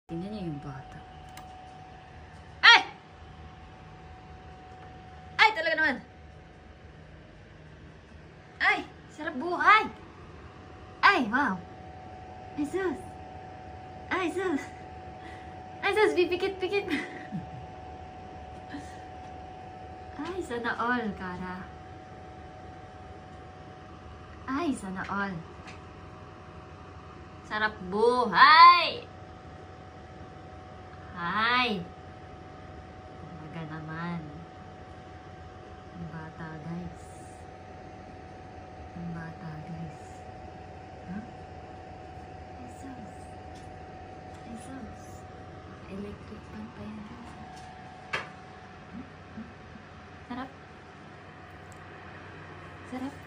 Tingnan niyo yung bata. Ay! Ay, talaga naman. Ay, sarap buhay. Ay, wow. Ay, sus. Ay, sus. Ay, sus, pipikit-pikit. Ay, sana all, Kara. Ay, sana all. Sarap buhay. Ay! Talaga naman. Ang bata, guys. Ang bata, guys. Huh? Jesus. Jesus. Electric pan pa yan, guys. Sarap. Sarap.